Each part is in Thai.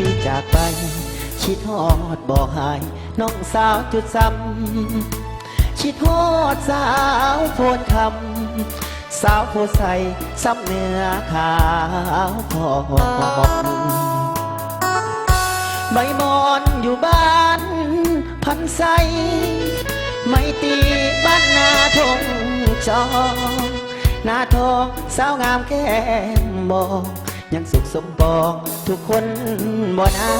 ปีจากไปคิดฮอดบ่หายน้องสาวจุดซ้ำคิดฮอดสาวโพนคำสาวโพใสซ้ำเนื้อขาวพองใบมอนอยู่บ้านพันไซไม่ตีบ้านนาทงจองนาทองสาวงามแก้มบองยังสุขสมปองทุกคนบ่นา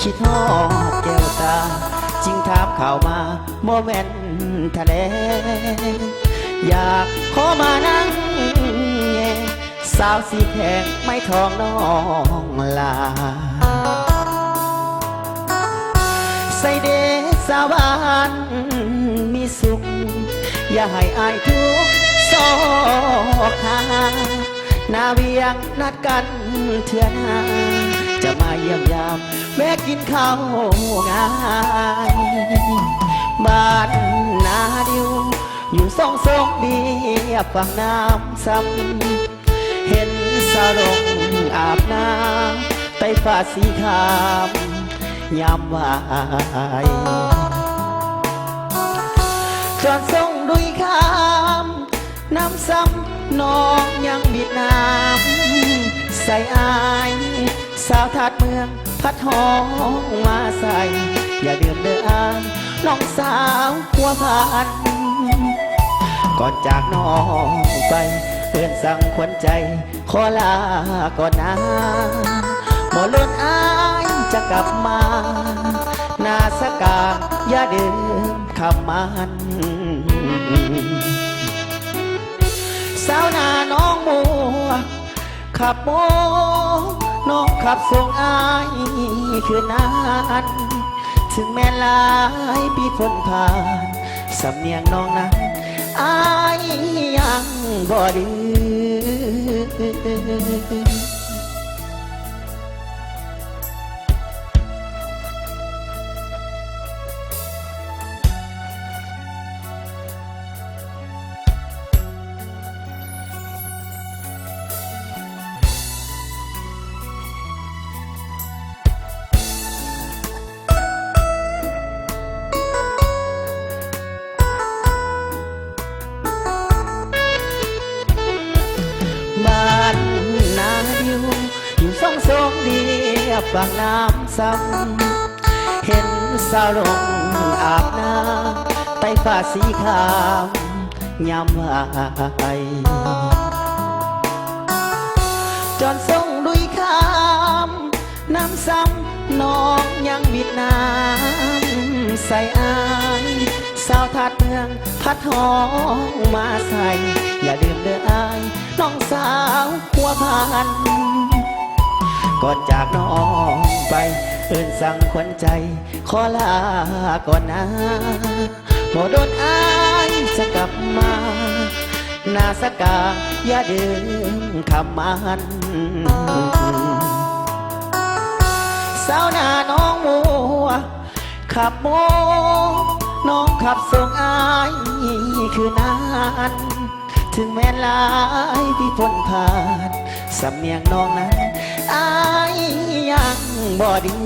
คิดฮอดแก้วตาจึงถามข่าวมาโมเมนต์ทะเลอยากขอมานั่งสาวสีแพงไม่ทองน้องลาใส่เดชสาวบ้านมีสุขอย่าให้อายทุกโศกหานาเวียงนัดกันเถื่อหน้าจะมาเยี่ยมยามแวะกินข้าวงานบ้านนาดิวอยู่ทรงดีฝั่งน้ำซ้ำเห็นสาวลงอาบน้ำใต้ฟ้าสีขาวยามวายจอดส่งดุยข้ามน้ำซ้ำน้องยังบิดน้ำใส่อายสาวทัดเมืองพัดหองมาใส่อย่าเดือมเดือดน้องสาวหัวพันก่อนจากน้องไปเพื่อนสั่งขวัญใจขอลาก่อนนะหมอล้นอายจะกลับมานาสกาอย่าดื่มคำมันสาวนาน้องมัวขับโมน้องขับส่งอายคืนนั้นถึงแม้หลายปีพ้นผ่านสำเนียงน้องนั้นอายยังบ่ดื้อบ้านนาดิวอยู่ทรงดีฝั่งน้ำซ้ำเห็นสาวลงอาบน้ำใต้ฟ้าสีขาว ยามวายจอนส่งดุยข้ามน้ำซ้ำน้องยังบิดน้ำใส่อายสาวทัดเมืองพัดหองมาใส่อย่าลืมเด้ออายน้องสาวหัวพันก่อนจากน้องไปเอิ้นสั่งขวัญใจขอลาก่อนนะบ่โดนอายจะกลับมานาสกาอย่าดื่มคำมันสาวนาน้องมัวขับโมน้องขับส่งอายคืนนั้นถึงแม้หลายที่พ้นผ่านสำเนียงน้องนั้นอายยังบ่ดื้อ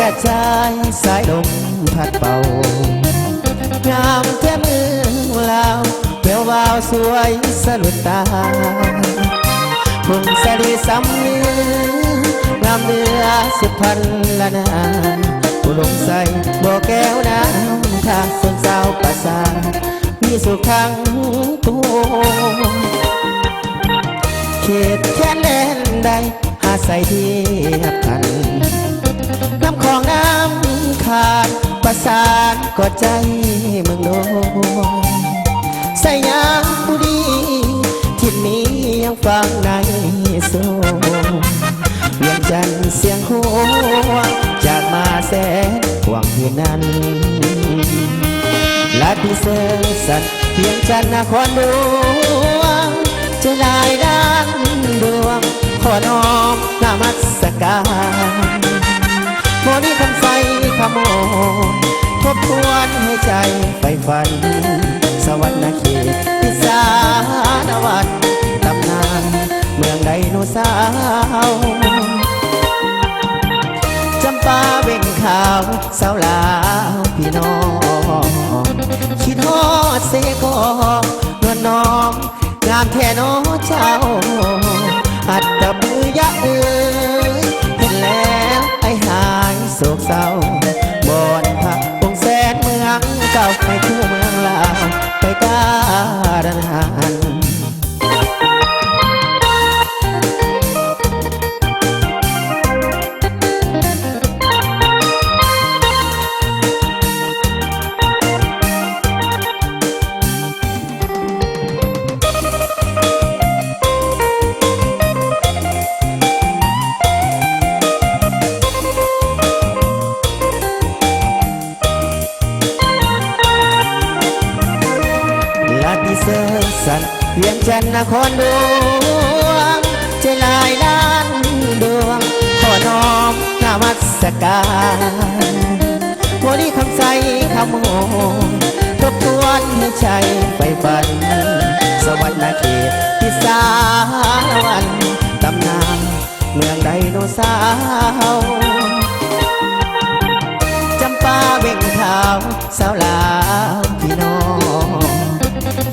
กระจายสายลมพัดเป่า งามแท้เมืองลาวแวววาวสวยสะดุดตาพุ่งสรีสำเนื้องามเนื้อสุดพันละนาผู้ลงใส่บ่อแก้วน้ำทางส่วนสาวประสามีสุขขังตัวเขตแค่แดนใดหาใส่เทียบกันน้ำของน้ำขาดประสานกอดใจเมืองโดใส่ยางบุรีที่นี้ยังฟังในโซเวียงจันทร์เสียงหัวจากมาแสนหวังที่นั้นลาที่เสงสัตว์เวียงจันทร์นครหลวงจะลายด้านดวงขอน้อมนามัสการโมนี้คำใสขโมยทบทวนให้ใจไปฝันสวรรค์เขตทิศานวัดตำนานเมืองไดโนเสาร์จำปาเบ่งขาวสาวลาวพี่น้องคิดฮอดเสกอนวลน้อมงามแท่น้อเจ้าอัดตะมือยะเอ่ยเห็นแล้วไอ้หายโศกเศร้าบอนพักวงแสนเมืองเก่าไปคู่เมืองลาวไปการนานเวียงจันทร์นครหลวงใจลายล้านดวงขอน้อมนามัสการโมนี้คำใสขโมยทบทวนให้ใจไปฝันสวรรค์เขตทิศานวันตำนานเมืองไดโนเสาร์จำปาเบ่งขาวสาวลาวพี่น้อง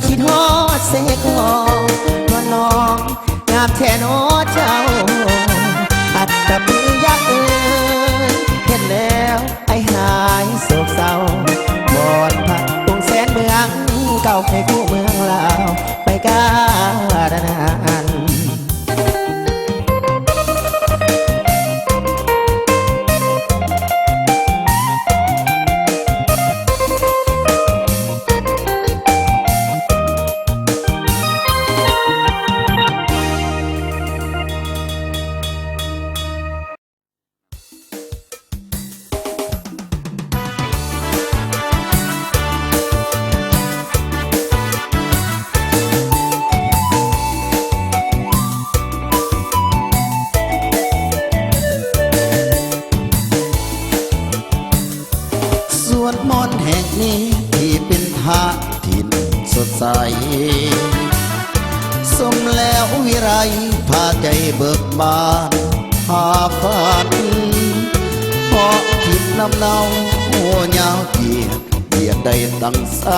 คิดฮอดเสกอนวลน้องงามแท่น้อเจ้าอัดตะมือยักเอ่ยเห็นแล้วไอ้หายโศกเศร้าบอนพักวงแสนเมืองเก่าให้คู่เมืองลาวไปการนานสดใสสมแล้ววิไรพาใจเบิกบานหาฝันเพราะทิดน้ำเนาหัวยาวเกียดได้ตั้ง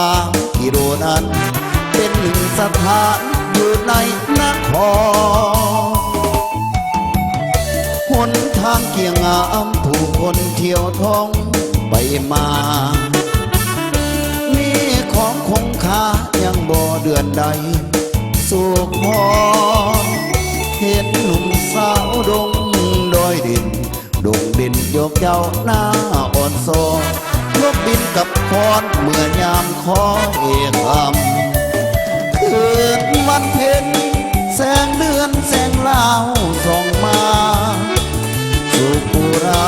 3 กิโลนั้นเป็นหนึ่งสถานอยู่ในนครหนทางเกี่ยงงามผู้คนเที่ยวท่องไปมาของคงคายังบ่เดือนใดสุขพอเห็นหนุ่มสาวดงดอยดินดงดินยกเจ้าหน้าอ่อนโซลบบินกับคอนเมื่อยามขอเอกคำคืนวันเพ็ญแสงเดือนแสงลาวส่องมาสุปุรา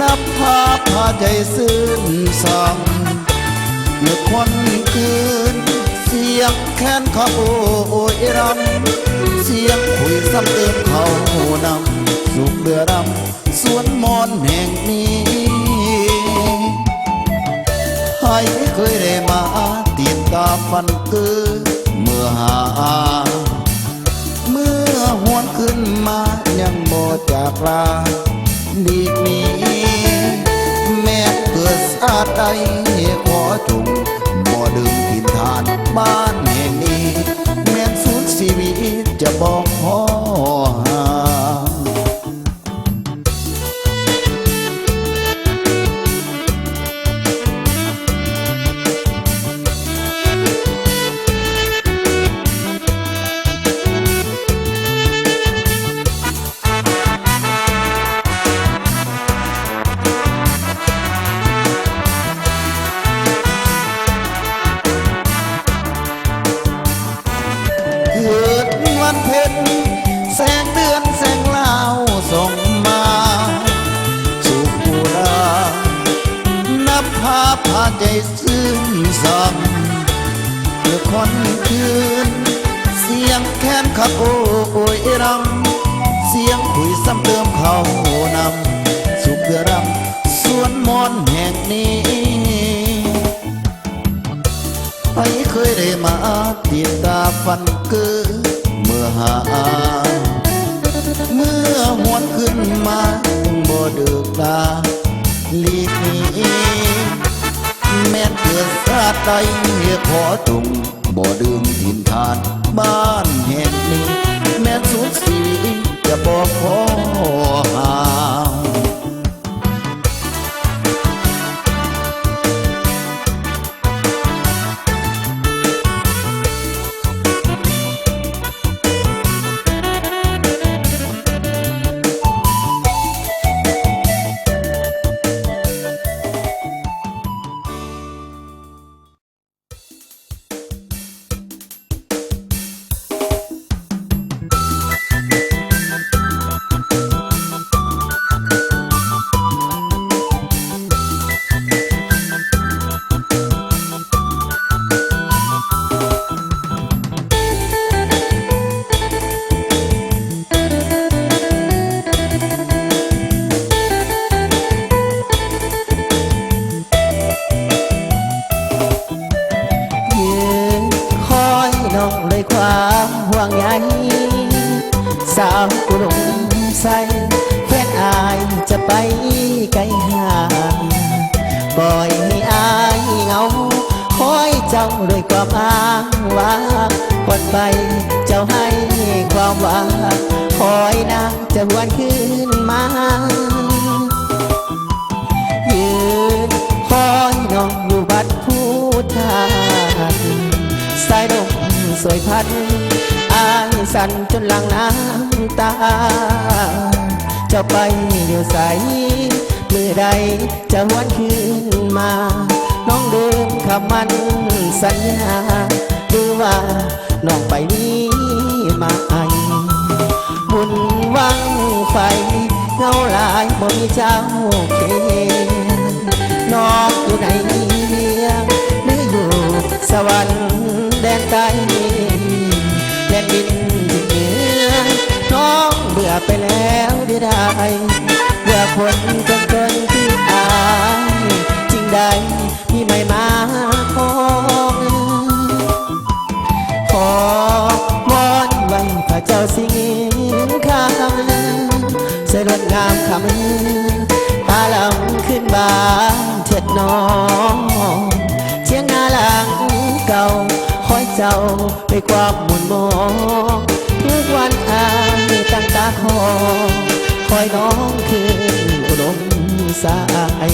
นับภาพาใจซื่นส่องเมื่อคนคืนเสียงแค้นขโโอยรำเสียงคุยซ้ำเติมเขานำสุขเดือรำสวนมอนแห่งนี้ให้เคยได้มาติดตามฟันคือเมื่อหวนขึ้นมายังโมจากลาดีกนี้แม้เกิด ศาสตร์ใดขอจงบ่ลืมถิ่นฐานบ้านแห่งนี้แม้นสุดชีวิตจะบอกพอห่าง เกิดวันเพ็ญแสงเดือนแสงลาวส่งมาสู่กุรานับพาพาใจซึ้งซ้ำเพื่อคนคืนเสียงแค้นขับโอยรังเสียงคุยซ้ำเติมเขานำสุขเพื่อรำสวนมอนแห่งนี้ไปเคยได้มาติดตาฟันเกิดเมื่อหาเมื่อหวนขึ้นมาบ่เดือกตาลีกนี้แม้นเกิดชาติใดขอจงบ่ดื่มถิ่นฐานบ้านแห่งนี้แม้นสุดชีวิตจะบ่ขอห่าง สาวกุลงใสแฟนอายจะไปไกลห่างปล่อยให้อายเหงาคอยเจ้าด้วยความอ้างว้างคนไปเจ้าให้ความหวังคอยนางจะหวนคืนมายืนคอยน้องอยู่บัดผู้ทานสายลมสวยพันอายสั่นจนหลังน้ำตาเจ้าไปเดี๋ยวใสมือใดจะหวนคืนมาน้องเดินคำมันสัญญาหรือว่าน้องไปนี้มาไอบุญวังไฟเงาลายบ่มีเจ้าเคียงน้องอยู่ไหนเมียงหรืออยู่สวรรค์แดนไกลแดนดินที่เหนือน้องเบื่อไปแล้วได้ได้เบื่อคนจนเกินที่อายจริงได้พี่ไม่มาขอวอนไว้พระเจ้าสิงคำเสด็จงามคำตาลำขึ้นบานเถิดน้องเชียงนาหลังเก่าคอยเจ้าด้วยความหมุนมองทุกวันอายตั้งตาคอยน้องคืนอุดมสาย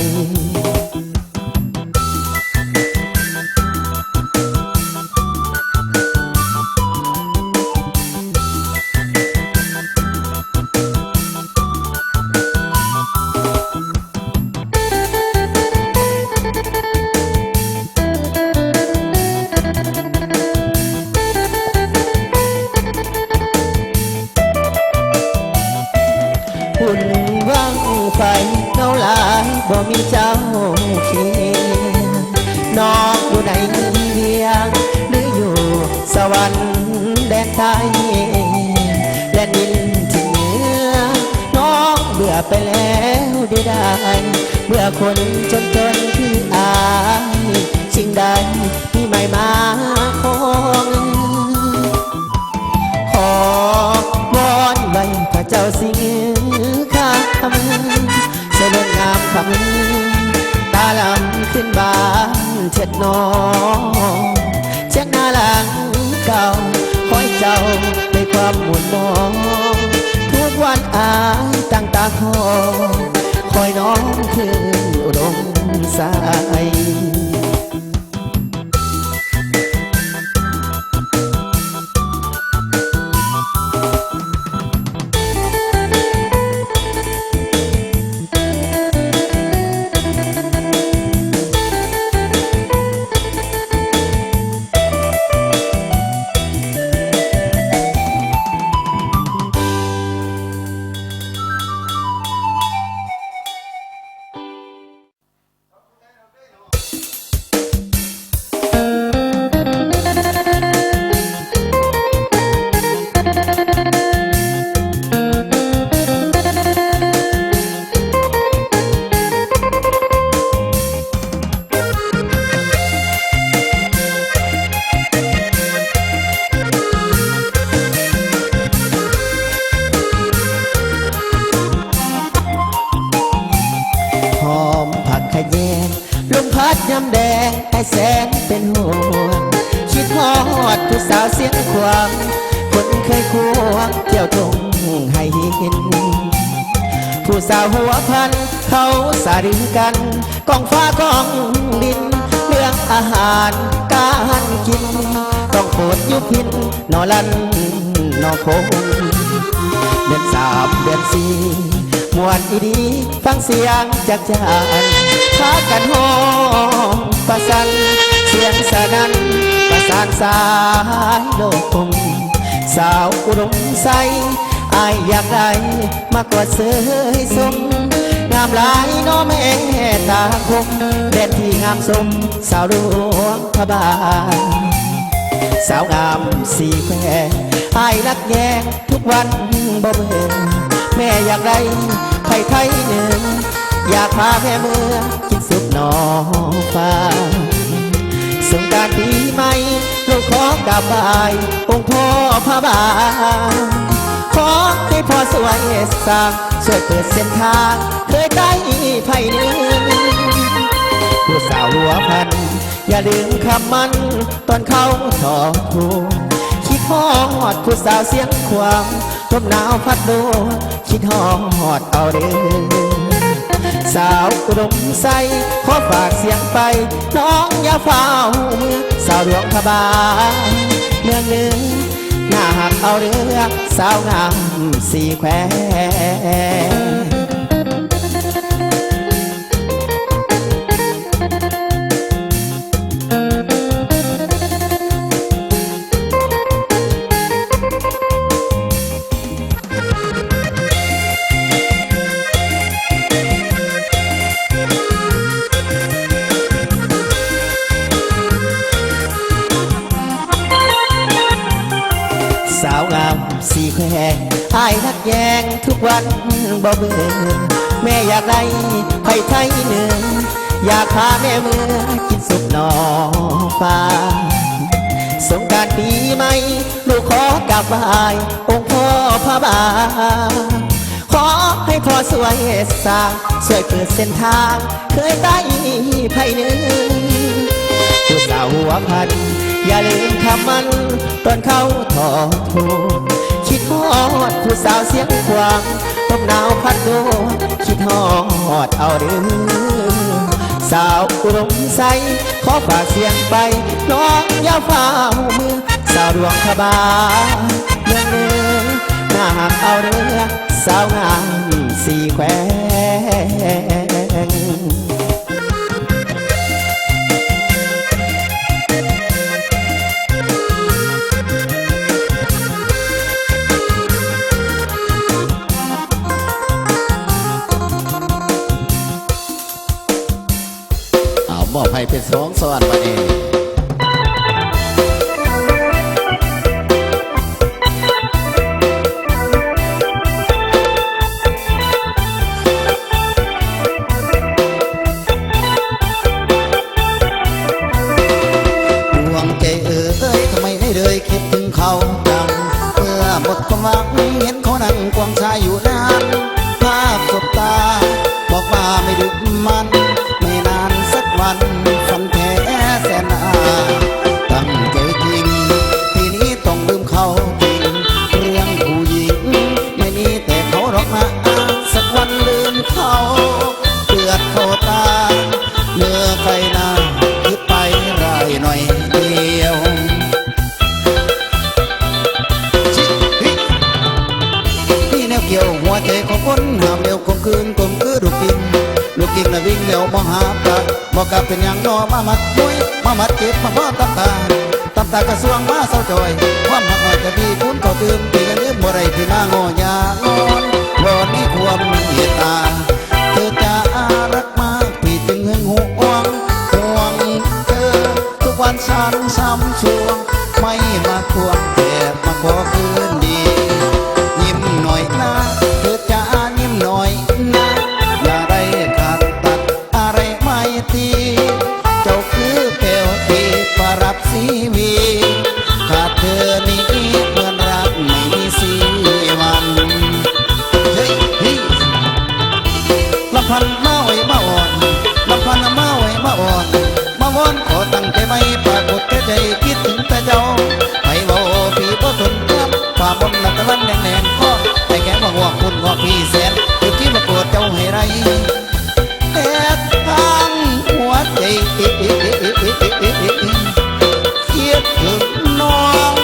หุ่นว่างไฟเงาลายบ่มีเจ้าเคียงน้องอยู่ไหนเวียงหรืออยู่สวรรค์แดนไทยและดินที่เหนือน้องเบื่อไปแล้วได้เบื่อคนจนที่อายสิ่งใดที่ไม่มาขอวอนไว้พระเจ้าสิงคำเสด็จงามคำตาล เถิดน้องเช็คหน้าหลังเก่าคอยเจ้าด้วยความหมุนมองทุกวันอายตั้งตาคอยน้องคืนอุดมใส ย้ำแดงไอ้แสนเป็นห่วงคิดฮอดผู้สาวเสียงควางคนเคยควงเที่ยวทงให้เห็นผู้สาวหัวพันเขาสาดึงกันกองฟ้ากองดินเรื่องอาหารการกินต้องโปรดยุพินนอลันนอคงเดือนสามเดือนสี่มวนอีดีฟังเสียงจากจานพากันห้องประสันเสียงสะนันประสานสายโลกคงสาวอุดมใสอายอยากได้มากกว่าเสยสมงามหลายน้อแม่ตาคมเด่นที่งามสมสาวหลวงพระบางสาวงามสี่แควอายรักแยงทุกวันบ่เบื่อแม่อยากได้ไผ่ไทยหนึ่งอยากพาแม่เมื่อกินสุกหนอฟ้าสงกรานต์ปีใหม่ลูกขอกราบไหว้องค์พ่อพระบางขอให้พ่อสวยสร้างช่วยเปิดเส้นทางเคยได้ไผ่หนึ่งผู้สาวหัวพันอย่าลืมคำมันตอนเขาถอดทูคิดฮอดผู้สาวเสียงความลมหนาวพัดโดคิดฮอดเอาเด้อสาวอุดมใสขอฝากเสียงไปน้องอย่าเฝ้าเมื่อสาวหลวงพระบางเมืองหนึ่งหน้าหักเอาเรือสาวงามสี่แควสาวงามสี่แควอายรักแยงทุกวันบ่เบื่อแม่อยากได้ไผ่ไทยหนึ่งอยากพาแม่เมื่อกินสุกหนอฟ้าสงกรานต์ปีใหม่ลูกขอกราบไหว้องค์พ่อพระบางขอให้พ่อสวยสร้างช่วยเปิดเส้นทางเคยได้ไผ่หนึ่งผู้สาวหัวพันอย่าลืมคำมันตอนเขาถอดทูคิดฮอดผู้สาวเสียงควางลมหนาวพัดโดคิดฮอดเอาเด้อสาวอุดมใสขอฝากเสียงไปน้องอย่าเฝ้ามือสาวดวงพระบางเมืองเนื้อหน้าหักเอาเรือสาวงามสี่แควมอบให้เป็นสองสวรรค์มาเองดวงใจทำไมไม่เลยคิดถึงเขาจังเมื่อหมดความหวังเห็นเขานั่งควงชายอยู่นานภาพสบตาบอกว่าไม่ดึกมันไม่นานสักวันฝันแท้ ใจของคนห้ามเร็วคมคืนคมคือลูกกิ่งลูกกิ่งน่ะวิ่งเร็วบ่หาปลาบ่กลับเป็นอย่างนอมามัดมุ้ยมามัดเก็บมาพ่อตำตาตำตากระสวงมาเศร้าจอยความหักหน่อยจะมีคุณเขาตื่นตีกันลืมบ่ได้ที่หน้างอยางอนวอนมีความเมตตาเธอจะรักมากพี่จึงหึงห่วงห่วงเธอทุกวันฉันซ้ำสวงไม่มาทวงแต่มาขอคืนดียิ้มหน่อยนะเธอจะยิ้มหน่อยนะอย่าได้ขาดตัดอะไรไม่ตีเจ้าคือแก้วที่ประรับสีวีขาดเธอนี้เหมือนรักไม่มีสีวันเฮ้ยเฮ้ยลำพันมาไว้มาอ่อนลำพันมาไว้มาอ่อนมาวอนขอตั้งใจไม่ปรากฏใจคิดถึงแต่เจ้าให้เบาพี่บ่ทนครับความบนนักตะวันแดงๆก็ให้แกมาห่วงคุณก็พี่แสนคือที่มาโกรธเจ้าให้ไรแอบทางหัวใจคิดถึงน้อง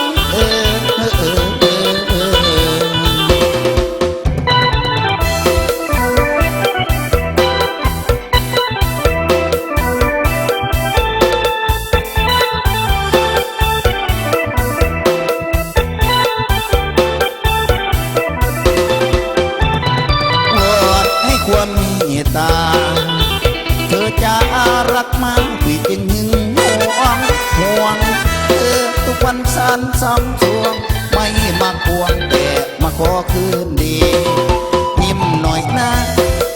ความเมตตาเธอจะรักมากพี่จึงหึงห่วงเธอทุกวันสันซ้ำสวงไม่มาควงแต่มาขอคืนดียิ้มหน่อยนะ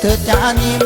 เธอจะยิ้ม